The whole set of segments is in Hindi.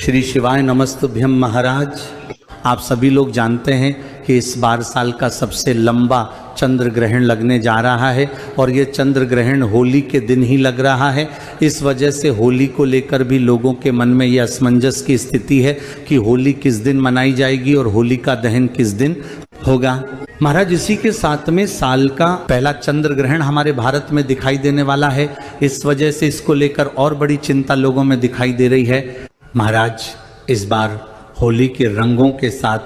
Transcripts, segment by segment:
श्री शिवाय नमस्तुभ्यम महाराज। आप सभी लोग जानते हैं कि इस बार साल का सबसे लंबा चंद्र ग्रहण लगने जा रहा है और ये चंद्र ग्रहण होली के दिन ही लग रहा है। इस वजह से होली को लेकर भी लोगों के मन में ये असमंजस की स्थिति है कि होली किस दिन मनाई जाएगी और होली का दहन किस दिन होगा। महाराज, इसी के साथ में साल का पहला चंद्र ग्रहण हमारे भारत में दिखाई देने वाला है। इस वजह से इसको लेकर और बड़ी चिंता लोगों में दिखाई दे रही है। महाराज, इस बार होली के रंगों के साथ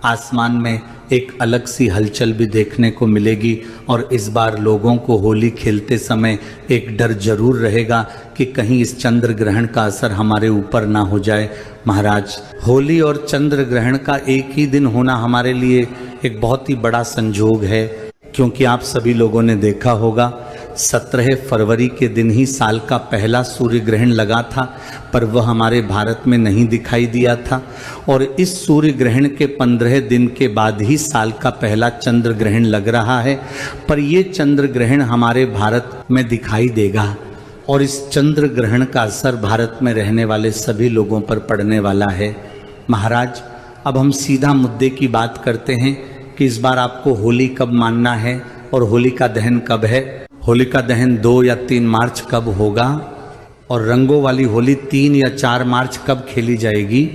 आसमान में एक अलग सी हलचल भी देखने को मिलेगी और इस बार लोगों को होली खेलते समय एक डर जरूर रहेगा कि कहीं इस चंद्र ग्रहण का असर हमारे ऊपर ना हो जाए। महाराज, होली और चंद्र ग्रहण का एक ही दिन होना हमारे लिए एक बहुत ही बड़ा संजोग है, क्योंकि आप सभी लोगों ने देखा होगा 17 फरवरी के दिन ही साल का पहला सूर्य ग्रहण लगा था, पर वह हमारे भारत में नहीं दिखाई दिया था और इस सूर्य ग्रहण के 15 दिन के बाद ही साल का पहला चंद्र ग्रहण लग रहा है। पर ये चंद्र ग्रहण हमारे भारत में दिखाई देगा और इस चंद्र ग्रहण का असर भारत में रहने वाले सभी लोगों पर पड़ने वाला है। महाराज, अब हम सीधा मुद्दे की बात करते हैं कि इस बार आपको होली कब मानना है और होली का दहन कब है। होली का दहन 2 या 3 मार्च कब होगा और रंगों वाली होली 3 या 4 मार्च कब खेली जाएगी।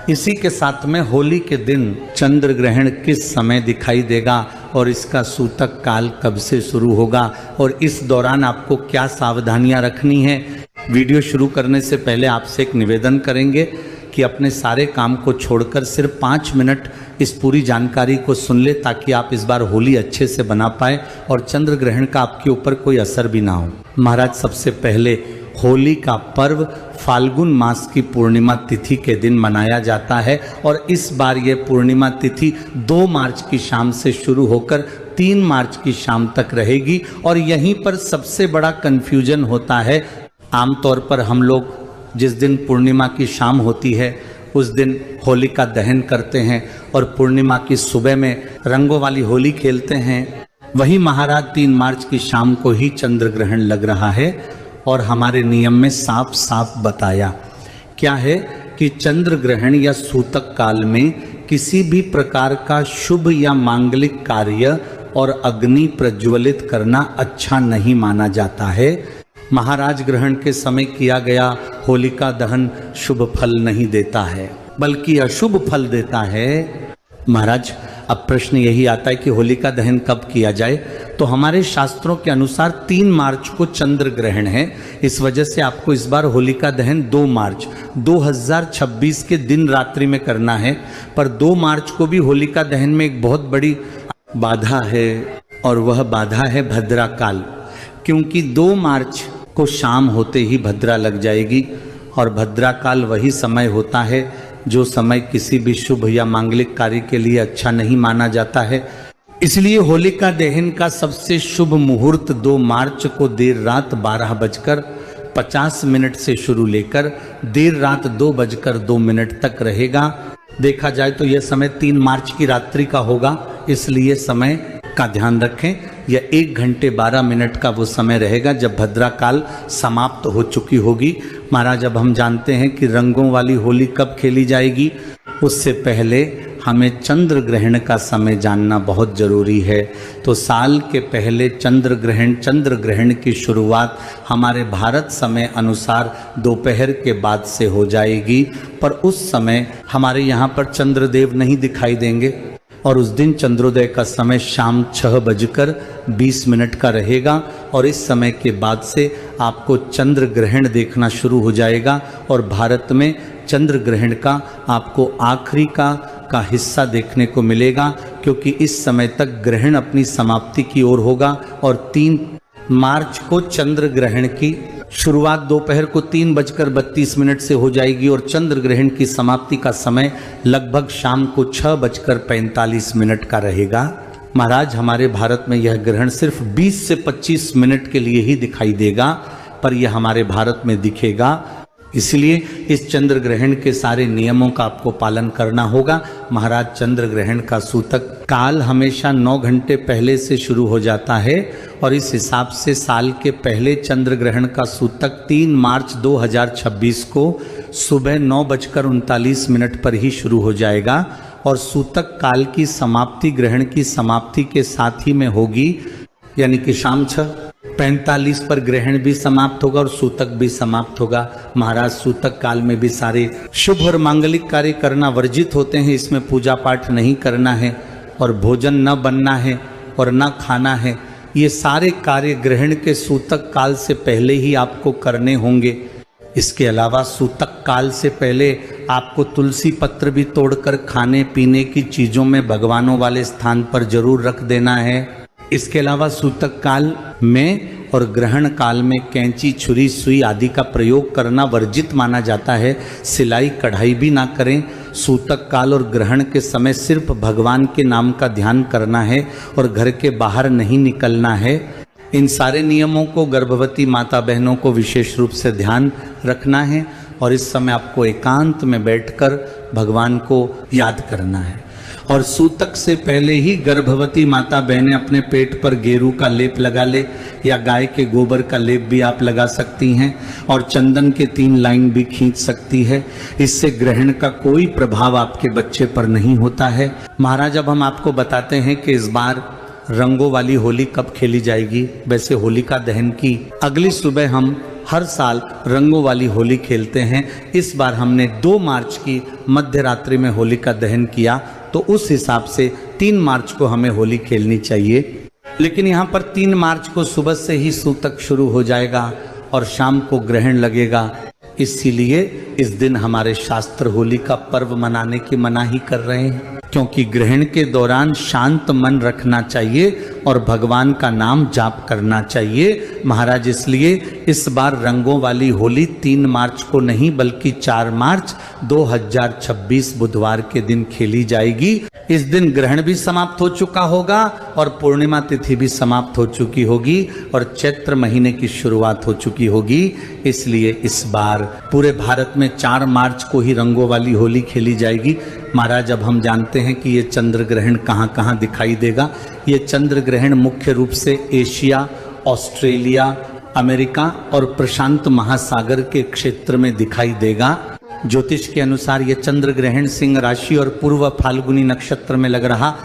इसी के साथ में होली के दिन चंद्र ग्रहण किस समय दिखाई देगा और इसका सूतक काल कब से शुरू होगा और इस दौरान आपको क्या सावधानियां रखनी है। वीडियो शुरू करने से पहले आपसे एक निवेदन करेंगे कि अपने सारे काम को छोड़कर सिर्फ 5 मिनट इस पूरी जानकारी को सुन ले, ताकि आप इस बार होली अच्छे से बना पाए और चंद्र ग्रहण का आपके ऊपर कोई असर भी ना हो। महाराज, सबसे पहले होली का पर्व फाल्गुन मास की पूर्णिमा तिथि के दिन मनाया जाता है और इस बार ये पूर्णिमा तिथि 2 मार्च की शाम से शुरू होकर 3 मार्च की शाम तक रहेगी। और यहीं पर सबसे बड़ा कन्फ्यूजन होता है। आमतौर पर हम लोग जिस दिन पूर्णिमा की शाम होती है उस दिन होली का दहन करते हैं और पूर्णिमा की सुबह में रंगों वाली होली खेलते हैं। वही महाराज 3 मार्च की शाम को ही चंद्र ग्रहण लग रहा है और हमारे नियम में साफ साफ बताया क्या है कि चंद्र ग्रहण या सूतक काल में किसी भी प्रकार का शुभ या मांगलिक कार्य और अग्नि प्रज्वलित करना अच्छा नहीं माना जाता है। महाराज, ग्रहण के समय किया गया होलिका दहन शुभ फल नहीं देता है बल्कि अशुभ फल देता है। महाराज, अब प्रश्न यही आता है कि होलिका दहन कब किया जाए, तो हमारे शास्त्रों के अनुसार 3 मार्च को चंद्र ग्रहण है। इस वजह से आपको इस बार होलिका दहन 2 मार्च 2026 के दिन रात्रि में करना है। पर 2 मार्च को भी होलिका दहन में एक बहुत बड़ी बाधा है और वह बाधा है भद्रा काल, क्योंकि 2 मार्च को शाम होते ही भद्रा लग जाएगी और भद्रा काल वही समय होता है जो समय किसी भी शुभ या मांगलिक कार्य के लिए अच्छा नहीं माना जाता है। इसलिए होलिका दहन का सबसे शुभ मुहूर्त 2 मार्च को देर रात 12:50 से शुरू लेकर देर रात 2:02 तक रहेगा। देखा जाए तो यह समय 3 मार्च की रात्रि का होगा, इसलिए समय का ध्यान रखें। यह 1 घंटे 12 मिनट का वो समय रहेगा जब भद्रा काल समाप्त हो चुकी होगी। महाराज, अब हम जानते हैं कि रंगों वाली होली कब खेली जाएगी। उससे पहले हमें चंद्र ग्रहण का समय जानना बहुत जरूरी है। तो साल के पहले चंद्र ग्रहण की शुरुआत हमारे भारत समय अनुसार दोपहर के बाद से हो जाएगी, पर उस समय हमारे यहाँ पर चंद्रदेव नहीं दिखाई देंगे और उस दिन चंद्रोदय का समय शाम 6:20 का रहेगा और इस समय के बाद से आपको चंद्र ग्रहण देखना शुरू हो जाएगा और भारत में चंद्र ग्रहण का आपको आखिरी का हिस्सा देखने को मिलेगा, क्योंकि इस समय तक ग्रहण अपनी समाप्ति की ओर होगा और 3 मार्च को चंद्र ग्रहण की शुरुआत दोपहर को 3:32 से हो जाएगी और चंद्र ग्रहण की समाप्ति का समय लगभग शाम को 6:45 का रहेगा। महाराज, हमारे भारत में यह ग्रहण सिर्फ 20 से 25 मिनट के लिए ही दिखाई देगा, पर यह हमारे भारत में दिखेगा। इसलिए इस चंद्र ग्रहण के सारे नियमों का आपको पालन करना होगा। महाराज, चंद्र ग्रहण का सूतक काल हमेशा 9 घंटे पहले से शुरू हो जाता है और इस हिसाब से साल के पहले चंद्र ग्रहण का सूतक 3 मार्च 2026 को सुबह 9:39 पर ही शुरू हो जाएगा और सूतक काल की समाप्ति ग्रहण की समाप्ति के साथ ही में होगी, यानी कि शाम 6:45 पर ग्रहण भी समाप्त होगा और सूतक भी समाप्त होगा। महाराज सूतक काल में भी सारे शुभ और मांगलिक कार्य करना वर्जित होते हैं, इसमें पूजा पाठ नहीं करना है और भोजन न बनना है और न खाना है। ये सारे कार्य ग्रहण के सूतक काल से पहले ही आपको करने होंगे। इसके अलावा सूतक काल से पहले आपको तुलसी पत्र भी तोड़कर खाने पीने की चीजों में भगवानों वाले स्थान पर जरूर रख देना है। इसके अलावा सूतक काल में और ग्रहण काल में कैंची, छुरी, सुई आदि का प्रयोग करना वर्जित माना जाता है। सिलाई कढ़ाई भी ना करें। सूतक काल और ग्रहण के समय सिर्फ भगवान के नाम का ध्यान करना है और घर के बाहर नहीं निकलना है। इन सारे नियमों को गर्भवती माता बहनों को विशेष रूप से ध्यान रखना है और इस समय आपको एकांत में बैठकर भगवान को याद करना है। और सूतक से पहले ही गर्भवती माता बहनें अपने पेट पर गेरू का लेप लगा ले या गाय के गोबर का लेप भी आप लगा सकती हैं और चंदन के 3 लाइन भी खींच सकती है। इससे ग्रहण का कोई प्रभाव आपके बच्चे पर नहीं होता है। महाराज, अब हम आपको बताते हैं कि इस बार रंगों वाली होली कब खेली जाएगी। वैसे होलिका दहन की अगली सुबह हम हर साल रंगों वाली होली खेलते हैं। इस बार हमने 2 मार्च की मध्य रात्रि में होलिका दहन किया, तो उस हिसाब से 3 मार्च को हमें होली खेलनी चाहिए। लेकिन यहाँ पर 3 मार्च को सुबह से ही सूतक शुरू हो जाएगा और शाम को ग्रहण लगेगा। इसीलिए इस दिन हमारे शास्त्र होली का पर्व मनाने की मनाही कर रहे हैं, क्योंकि ग्रहण के दौरान शांत मन रखना चाहिए और भगवान का नाम जाप करना चाहिए। महाराज, इसलिए इस बार रंगों वाली होली 3 मार्च को नहीं बल्कि 4 मार्च 2026 बुधवार के दिन खेली जाएगी। इस दिन ग्रहण भी समाप्त हो चुका होगा और पूर्णिमा तिथि भी समाप्त हो चुकी होगी और चैत्र महीने की शुरुआत हो चुकी होगी। इसलिए इस बार पूरे भारत में 4 मार्च को ही रंगों वाली होली खेली जाएगी। महाराज, अब हम जानते हैं कि ये चंद्र ग्रहण कहाँ कहाँ दिखाई देगा। ये चंद्र ग्रहण मुख्य रूप से एशिया, ऑस्ट्रेलिया, अमेरिका और प्रशांत महासागर के क्षेत्र में दिखाई देगा। ज्योतिष के अनुसार यह चंद्र ग्रहण सिंह राशि और पूर्व फाल्गुनी नक्षत्र में लग रहा,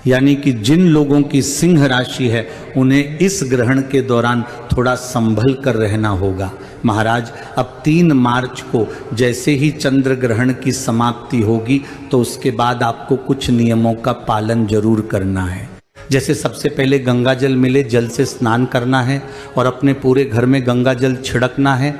यानी कि जिन लोगों की सिंह राशि है उन्हें इस ग्रहण के दौरान थोड़ा संभल कर रहना होगा। महाराज, अब 3 मार्च को जैसे ही चंद्र ग्रहण की समाप्ति होगी तो उसके बाद आपको कुछ नियमों का पालन जरूर करना है। जैसे सबसे पहले गंगा जल मिले जल से स्नान करना है और अपने पूरे घर में गंगा जल छिड़कना है।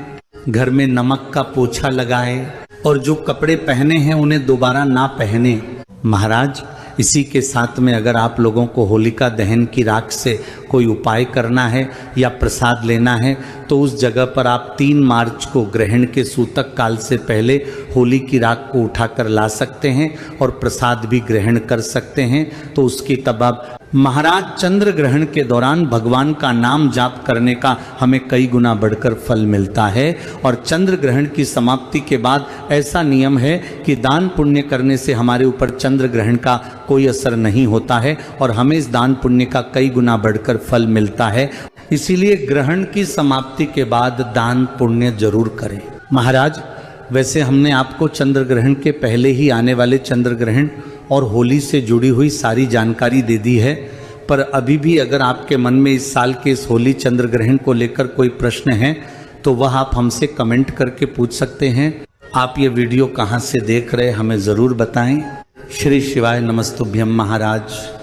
घर में नमक का पोछा लगाए और जो कपड़े पहने हैं उन्हें दोबारा ना पहने। महाराज, इसी के साथ में अगर आप लोगों को होलिका दहन की राख से कोई उपाय करना है या प्रसाद लेना है तो उस जगह पर आप 3 मार्च को ग्रहण के सूतक काल से पहले होली की राख को उठाकर ला सकते हैं और प्रसाद भी ग्रहण कर सकते हैं। तो उसकी तब आप महाराज, चंद्र ग्रहण के दौरान भगवान का नाम जाप करने का हमें कई गुना बढ़कर फल मिलता है। और चंद्र ग्रहण की समाप्ति के बाद ऐसा नियम है कि दान पुण्य करने से हमारे ऊपर चंद्र ग्रहण का कोई असर नहीं होता है और हमें इस दान पुण्य का कई गुना बढ़कर फल मिलता है। इसीलिए ग्रहण की समाप्ति के बाद दान पुण्य जरूर करें। महाराज, वैसे हमने आपको चंद्र ग्रहण के पहले ही आने वाले चंद्र ग्रहण और होली से जुड़ी हुई सारी जानकारी दे दी है, पर अभी भी अगर आपके मन में इस साल के इस होली चंद्र ग्रहण को लेकर कोई प्रश्न है तो वह आप हमसे कमेंट करके पूछ सकते हैं। आप ये वीडियो कहाँ से देख रहे हैं हमें ज़रूर बताएं। श्री शिवाय नमस्तुभ्यम महाराज।